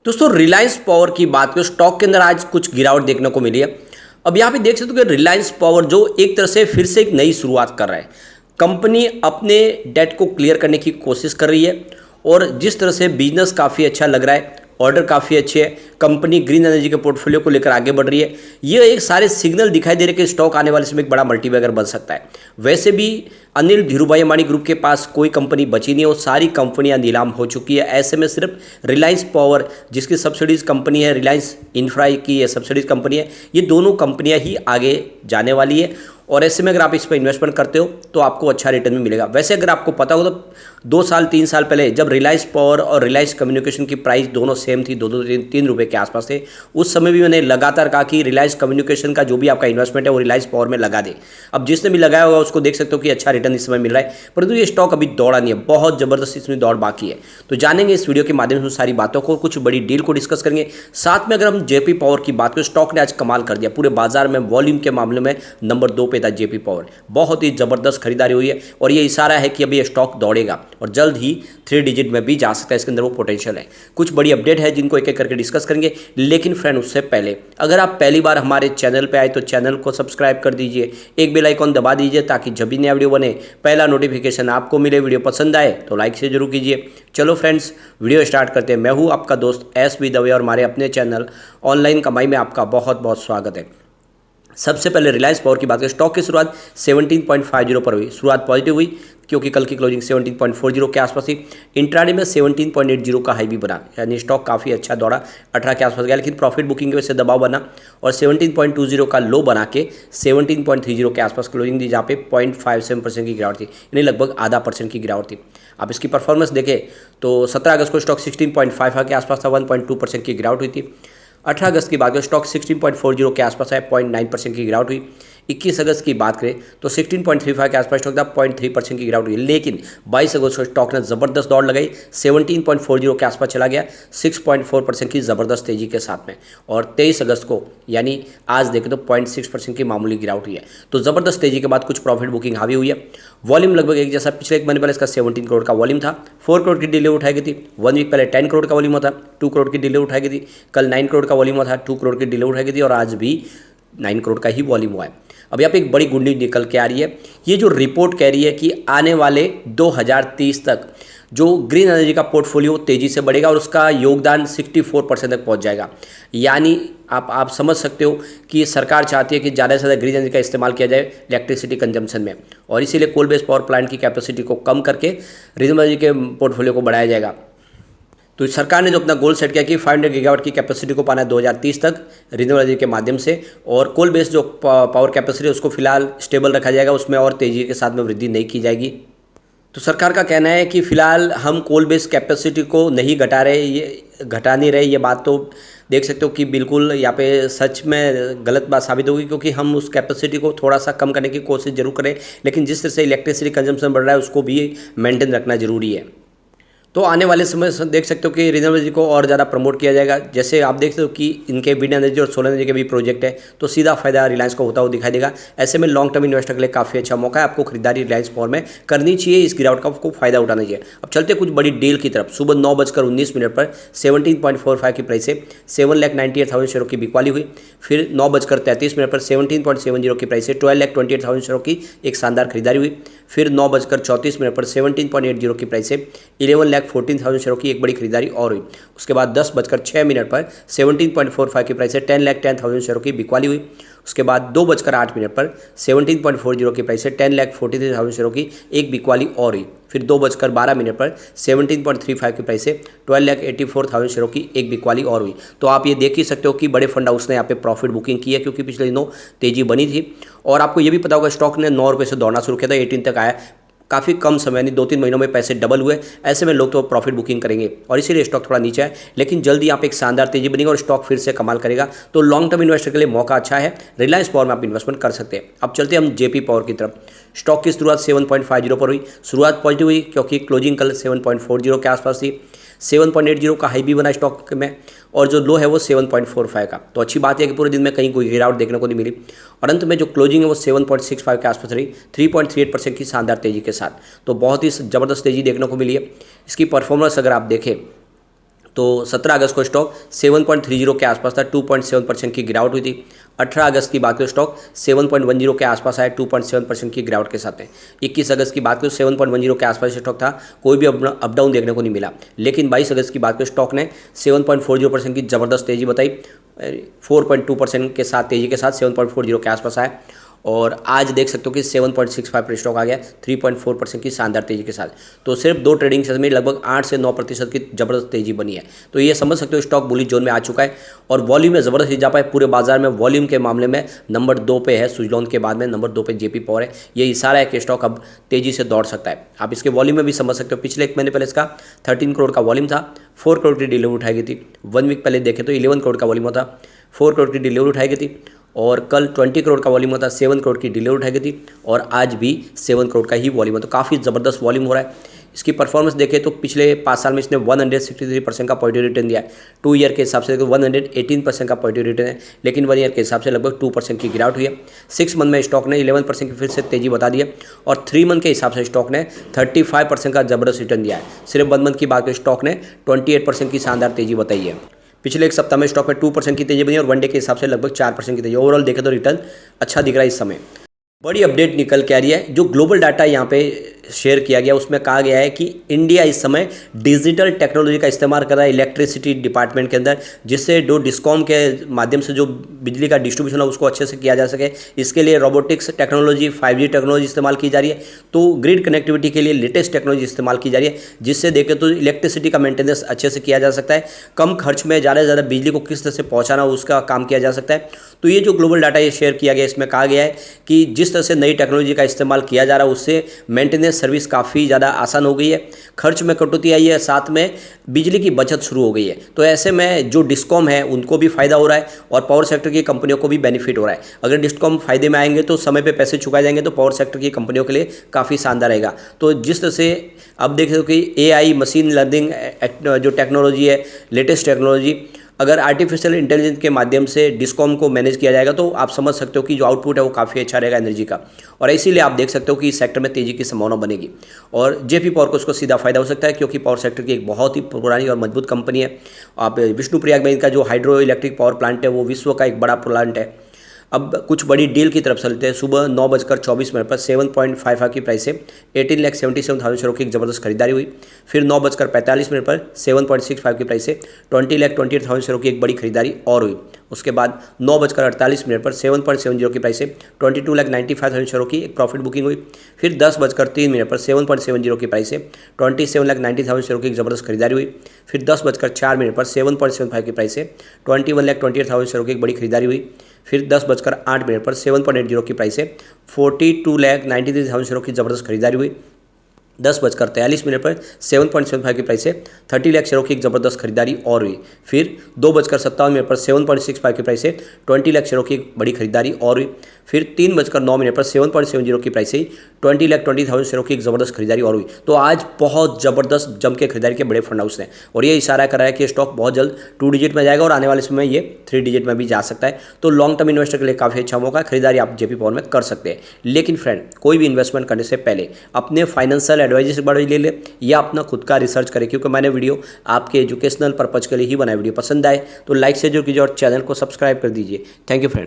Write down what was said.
दोस्तों रिलायंस पावर की बात करें, स्टॉक के अंदर आज कुछ गिरावट देखने को मिली है। अब यहाँ पे देख सकते हो कि रिलायंस पावर जो एक तरह से फिर से एक नई शुरुआत कर रहा है। कंपनी अपने डेट को क्लियर करने की कोशिश कर रही है और जिस तरह से बिजनेस काफ़ी अच्छा लग रहा है, ऑर्डर काफ़ी अच्छे है, कंपनी ग्रीन एनर्जी के पोर्टफोलियो को लेकर आगे बढ़ रही है। ये एक सारे सिग्नल दिखाई दे रहे कि स्टॉक आने वाले समय एक बड़ा मल्टीबैगर बन सकता है। वैसे भी अनिल धीरूभाई अंबानी ग्रुप के पास कोई कंपनी बची नहीं है और सारी कंपनियां नीलाम हो चुकी है। ऐसे में सिर्फ रिलायंस पावर, जिसकी सब्सिडीज कंपनी है, रिलायंस इंफ्रा की ये सब्सिडीज कंपनी है, ये दोनों कंपनियां ही आगे जाने वाली है। और ऐसे में अगर आप इस पर इन्वेस्टमेंट करते हो तो आपको अच्छा रिटर्न भी मिलेगा। वैसे अगर आपको पता हो तो 2 साल 3 साल पहले जब रिलायंस पावर और रिलायंस कम्युनिकेशन की प्राइस दोनों सेम थी, 2-3 रुपये के आसपास थे, उस समय भी मैंने लगातार कहा कि रिलायंस कम्युनिकेशन का जो भी आपका इन्वेस्टमेंट है वो रिलायंस पावर में लगा दे। अब जिसने भी लगाया होगा उसको देख सकते हो कि अच्छा रिटर्न इस समय मिल रहा है, परंतु ये स्टॉक अभी दौड़ा नहीं है, बहुत जबरदस्त इसमें दौड़ बाकी है। तो जानेंगे इस वीडियो के माध्यम से सारी बातों को, कुछ बड़ी डील को डिस्कस करेंगे। साथ में अगर हम जेपी पावर की बात करें, स्टॉक ने आज कमाल कर दिया, पूरे बाजार में वॉल्यूम के मामले में नंबर 2 पे था जेपी पावर। बहुत ही जबरदस्त खरीदारी हुई है और ये इशारा है कि अभी ये स्टॉक दौड़ेगा और जल्द ही 3 डिजिट में भी जा सकता है, इसके अंदर वो पोटेंशियल है। कुछ बड़ी अपडेट है जिनको एक एक करके डिस्कस करेंगे, लेकिन फ्रेंड उससे पहले अगर आप पहली बार हमारे चैनल पे आए तो चैनल को सब्सक्राइब कर दीजिए, एक बेल आइकॉन दबा दीजिए ताकि जब भी नया वीडियो बने पहला नोटिफिकेशन आपको मिले। वीडियो पसंद आए तो लाइक से जरूर कीजिए। चलो फ्रेंड्स वीडियो स्टार्ट करते हैं। मैं हूँ आपका दोस्त एस.बी. दवे और हमारे अपने चैनल ऑनलाइन कमाई में आपका बहुत बहुत स्वागत है। सबसे पहले रिलायंस पावर की बात करें, स्टॉक की शुरुआत 17.50 पर हुई। शुरुआत पॉजिटिव हुई क्योंकि कल की क्लोजिंग 17.40 के आसपास थी। इंट्राडे में 17.80 का हाई भी बना, यानी स्टॉक काफ़ी अच्छा दौड़ा, 18 के आसपास गया, लेकिन प्रॉफिट बुकिंग की वजह से दबाव बना और 17.20 का लो बना के 17.30 के आसपास क्लोजिंग दी, जहाँ पे 0.57% की गिरावट थी, यानी लगभग आधा % की गिरावट थी। आप इसकी परफॉर्मेंस देखें तो 17 अगस्त को स्टॉक 16.55 के आसपास था, 1.2% की गिरावट हुई थी। 18 अगस्त की बात करें, स्टॉक 16.40 के आसपास है, 0.9% की गिरावट हुई। 21 अगस्त की बात करें तो 16.35 के आसपास स्टॉक था, 0.3% की गिरावट हुई। लेकिन 22 अगस्त को स्टॉक ने ज़बरदस्त दौड़ लगाई, 17.40 के आसपास चला गया, 6.4% की ज़बरदस्त तेज़ी के साथ में। और 23 अगस्त को यानी आज देखें तो 0.6% की मामूली गिरावट हुई है। तो ज़बरदस्त तेज़ी के बाद कुछ प्रॉफिट बुकिंग हावी हुई है। वॉल्यूम लगभग एक जैसा, पिछले एक महीने पहले इसका 17 करोड़ का वॉल्यूम था, 4 करोड़ की डीले उठाई गई थी। 1 वीक पहले 10 करोड़ का वॉल्यूम था, 2 करोड़ की डीले उठाई गई थी। कल 9 करोड़ का वॉल्यूम था, 2 करोड़ की डीले उठाई गई थी और आज भी 9 करोड़ का ही वॉल्यूम हुआ है। अब यहाँ पे एक बड़ी गुड न्यूज निकल के आ रही है। ये जो रिपोर्ट कह रही है कि आने वाले 2030 तक जो ग्रीन एनर्जी का पोर्टफोलियो तेज़ी से बढ़ेगा और उसका योगदान 64% तक पहुँच जाएगा। यानी आप समझ सकते हो कि सरकार चाहती है कि ज़्यादा से ज़्यादा ग्रीन एनर्जी का इस्तेमाल किया जाए इलेक्ट्रिसिटी कंजम्पशन में, और इसीलिए कोल बेस्ड पावर प्लांट की कैपेसिटी को कम करके रिन्यूएबल एनर्जी के पोर्टफोलियो को बढ़ाया जाएगा। तो सरकार ने जो अपना गोल सेट किया कि 500 गीगावाट की कैपेसिटी को पाना है 2030 तक रिन्यूएबल एनर्जी के माध्यम से, और कोल बेस्ड जो पावर कैपेसिटी है उसको फिलहाल स्टेबल रखा जाएगा, उसमें और तेज़ी के साथ में वृद्धि नहीं की जाएगी। तो सरकार का कहना है कि फिलहाल हम कोल बेस्ड कैपेसिटी को नहीं घटा रहे, ये घटा नहीं रहे। ये बात तो देख सकते हो कि बिल्कुल यहाँ पे सच में गलत बात साबित होगी, क्योंकि हम उस कैपेसिटी को थोड़ा सा कम करने की कोशिश जरूर करें, लेकिन जिस तरह से इलेक्ट्रिसिटी कंजम्पशन बढ़ रहा है उसको भी मेंटेन रखना जरूरी है। तो आने वाले समय देख सकते हो कि रिन्यूएबल एनर्जी को और ज़्यादा प्रमोट किया जाएगा। जैसे आप देख सकते हो कि इनके विंड एनर्जी और सोलर एनर्जी के भी प्रोजेक्ट है, तो सीधा फायदा रिलायंस को होता हुआ दिखाई देगा। ऐसे में लॉन्ग टर्म इन्वेस्टर के लिए काफ़ी अच्छा मौका है, आपको खरीदारी रिलायंस पावर में करनी चाहिए, इस गिरावट का आपको फायदा उठाना चाहिए। अब चलते कुछ बड़ी डील की तरफ। सुबह 9:19 पर 17.45 की प्राइस से 7,98,000 शेयरों की बिकवाली हुई। फिर 9:33 पर 17.70 की प्राइस से 12,28,000 शेयरों की एक शानदार खरीदारी हुई। फिर 9:34 पर 17.80 की प्राइस से 11,14,000 शेयरों की एक बड़ी खरीदारी और हुई। उसके बाद 10:06 पर 17.45 की प्राइस से 10,10,000 शेयरों की बिकवाली हुई। उसके बाद 2:08 पर 17.40 की प्राइस से 10,43,000 शेयरों की एक बिकवाली और हुई। फिर 2:12 पर 17.35 की प्राइस से 12,84,000 शेयरों की एक बिकवाली और हुई। तो आप ये देख ही सकते हो कि बड़े फंड हाउस ने यहाँ पे प्रॉफिट बुकिंग की है, क्योंकि पिछले दिनों तेजी बनी थी। और आपको ये भी पता होगा स्टॉक ने 9 रुपये से दौड़ना शुरू किया था, 18 तक आया, काफ़ी कम समय यानी 2-3 महीनों में पैसे डबल हुए। ऐसे में लोग तो प्रॉफिट बुकिंग करेंगे और इसीलिए स्टॉक थोड़ा नीचे है, लेकिन जल्दी यहाँ पे एक शानदार तेजी बनेगी और स्टॉक फिर से कमाल करेगा। तो लॉन्ग टर्म इन्वेस्टर के लिए मौका अच्छा है, रिलायंस पावर में आप इन्वेस्टमेंट कर सकते हैं। अब चलते हैं हम जेपी पावर की तरफ। स्टॉक की शुरुआत 7.50 पर हुई। शुरुआत पॉजिटिव हुई क्योंकि क्लोजिंग कल 7.40 के आसपास थी। 7.80 का हाई भी बना स्टॉक में और जो लो है वो 7.45 का। तो अच्छी बात है कि पूरे दिन में कहीं कोई गिरावट देखने को नहीं मिली और अंत में जो क्लोजिंग है वो 7.65 के आसपास रही, 3.38% की शानदार तेजी के साथ। तो बहुत ही ज़बरदस्त तेजी देखने को मिली है। इसकी परफॉर्मेंस अगर आप देखें तो 17 अगस्त को स्टॉक 7.30 के आसपास था, 2.7% की गिरावट हुई थी। 18 अगस्त की बात करें स्टॉक 7.10 के आसपास आया, 2.7% की गिरावट के साथ है। 21 अगस्त की बात करें 7.10 के आसपास स्टॉक था, कोई भी अप डाउन देखने को नहीं मिला। लेकिन 22 अगस्त की बात करें स्टॉक ने 7.40% की ज़बरदस्त तेज़ी बताई, 4.2% के साथ तेज़ी के साथ 7.40 के आसपास आया। और आज देख सकते हो कि 7.65 पर स्टॉक आ गया, 3.4% की शानदार तेज़ी के साथ। तो सिर्फ 2 ट्रेडिंग सेशन में लगभग 8 से 9% की ज़बरदस्त तेज़ी बनी है। तो ये समझ सकते हो स्टॉक बुलिश जोन में आ चुका है और वॉल्यूम में ज़बरदस्त इजाफा है। पूरे बाजार में वॉल्यूम के मामले में नंबर 2 पे है सुजलॉन के बाद में, नंबर 2 पे जेपी पावर है। ये इशारा है कि स्टॉक अब तेज़ी से दौड़ सकता है। आप इसके वॉल्यूम में भी समझ सकते हो, पिछले 1 महीने पहले इसका 13 करोड़ का वॉल्यूम था, 4 करोड़ की डिलीवरी उठाई गई थी। 1 वीक पहले देखें तो 11 करोड़ का वॉल्यूम था, 4 करोड़ की डिलीवरी उठाई गई थी। और कल 20 करोड़ का वॉल्यूम होता, 7 करोड़ की डिलीवरी उठाई गई थी और आज भी 7 करोड़ का ही वॉल्यूम है। तो काफ़ी ज़बरदस्त वॉल्यूम हो रहा है। इसकी परफॉर्मेंस देखें तो पिछले 5 साल में इसने 163% का पॉजिटिव रिटर्न दिया है। 2 ईयर के हिसाब से 118% का पॉजिटिव रिटर्न है, लेकिन 1 ईयर के हिसाब से लगभग 2% की गिरावट हुई है। 6 मंथ में स्टॉक ने 11% की फिर से तेज़ी बता दी है और 3 मंथ के हिसाब से स्टॉक ने 35% का ज़बरदस्त रिटर्न दिया है। सिर्फ 1 मंथ की बात करें स्टॉक ने 28% की शानदार तेज़ी बताई है। पिछले 1 सप्ताह में स्टॉक में 2% की तेज़ी बनी और 1 डे के हिसाब से लगभग 4% की तेज़ी। ओवरऑल देखें तो रिटर्न अच्छा दिख रहा है इस समय। बड़ी अपडेट निकल के आ रही है, जो ग्लोबल डाटा यहाँ पे शेयर किया गया उसमें कहा गया है कि इंडिया इस समय डिजिटल टेक्नोलॉजी का इस्तेमाल कर रहा है इलेक्ट्रिसिटी डिपार्टमेंट के अंदर, जिससे जो डिस्कॉम के माध्यम से जो बिजली का डिस्ट्रीब्यूशन है उसको अच्छे से किया जा सके। इसके लिए रोबोटिक्स टेक्नोलॉजी, 5G टेक्नोलॉजी इस्तेमाल की जा रही है। तो ग्रिड कनेक्टिविटी के लिए लेटेस्ट टेक्नोलॉजी इस्तेमाल की जा रही है, जिससे देखें तो इलेक्ट्रिसिटी का मेंटेनेंस अच्छे से किया जा सकता है। कम खर्च में ज़्यादा से ज़्यादा बिजली को किस तरह से पहुँचाना उसका काम किया जा सकता है। तो ये जो ग्लोबल डाटा ये शेयर किया गया, इसमें कहा गया है कि जिस तरह से नई टेक्नोलॉजी का इस्तेमाल किया जा रहा है उससे मेंटेनेंस सर्विस काफ़ी ज़्यादा आसान हो गई है, खर्च में कटौती आई है, साथ में बिजली की बचत शुरू हो गई है। तो ऐसे में जो डिस्कॉम है उनको भी फ़ायदा हो रहा है और पावर सेक्टर की कंपनियों को भी बेनिफिट हो रहा है। अगर डिस्कॉम फायदे में आएंगे तो समय पे पैसे चुकाए जाएंगे, तो पावर सेक्टर की कंपनियों के लिए काफ़ी शानदार रहेगा। तो जिस तरह से अब देख सकते हो कि AI मशीन लर्निंग जो टेक्नोलॉजी है, लेटेस्ट टेक्नोलॉजी, अगर आर्टिफिशियल इंटेलिजेंस के माध्यम से डिस्कॉम को मैनेज किया जाएगा तो आप समझ सकते हो कि जो आउटपुट है वो काफ़ी अच्छा रहेगा एनर्जी का। और इसीलिए आप देख सकते हो कि इस सेक्टर में तेज़ी की संभावना बनेगी और जेपी पावर को उसको सीधा फायदा हो सकता है, क्योंकि पावर सेक्टर की एक बहुत ही पुरानी और मजबूत कंपनी है। आप विष्णुप्रयाग में इनका जो हाइड्रो इलेक्ट्रिक पावर प्लांट है वो विश्व का एक बड़ा प्लांट है। अब कुछ बड़ी डील की तरफ चलते हैं। सुबह 9:24 पर 7.55 की प्राइस से 18,77,000 शेयरों की एक ज़बरदस्त खरीदारी हुई। फिर 9:45 पर 7.65 की प्राइस से 20,28,000 शेयरों की एक बड़ी खरीदारी और हुई। उसके बाद 9:48 पर 7.70 की प्राइस से 22,95,000 शेयरों की एक प्रॉफिट बुकिंग हुई। फिर 10:03 पर 7.70 की प्राइस से 27,90,000 शेयरों की एक ज़बरदस्त खरीदारी हुई। फिर 10:04 पर 7.75 की प्राइस से 21,28,000 शेयरों की एक बड़ी खरीदारी हुई। फिर 10:08 पर 7.80 की प्राइस से 42,93,000 शेयरों की ज़बरदस्त खरीदारी हुई। 10:43 पर 7.75 की प्राइस से 30 लाख शेयरों की एक ज़बरदस्त खरीदारी और हुई। फिर 2:57 पर 7.65 की प्राइस से 20 लाख शेयरों की एक बड़ी खरीदारी और हुई। फिर 3:09 पर 7.70 की प्राइस से 20,20,000 शेयरों की एक ज़बरदस्त खरीदारी और हुई। तो आज बहुत ज़बरदस्त जम के खरीदारी के बड़े फंड हाउस हैं और ये इशारा कर रहा है कि स्टॉक बहुत जल्द 2 डिजिट में जाएगा और आने वाले समय ये 3 डिजिट में भी जा सकता है। तो लॉन्ग टर्म इन्वेस्टर के लिए काफ़ी अच्छा मौका है, खरीदारी आप जेपी पावर में कर सकते हैं। लेकिन फ्रेंड, कोई भी इन्वेस्टमेंट करने से पहले अपने फाइनेंशियल एडवाइजर से बड़ा ले ले या अपना खुद का रिसर्च करें, क्योंकि मैंने वीडियो आपके एजुकेशनल पर्पज़ के लिए ही बनाया। वीडियो पसंद आए तो लाइक से जरूर कीजिए और चैनल को सब्सक्राइब कर दीजिए। Thank you friend.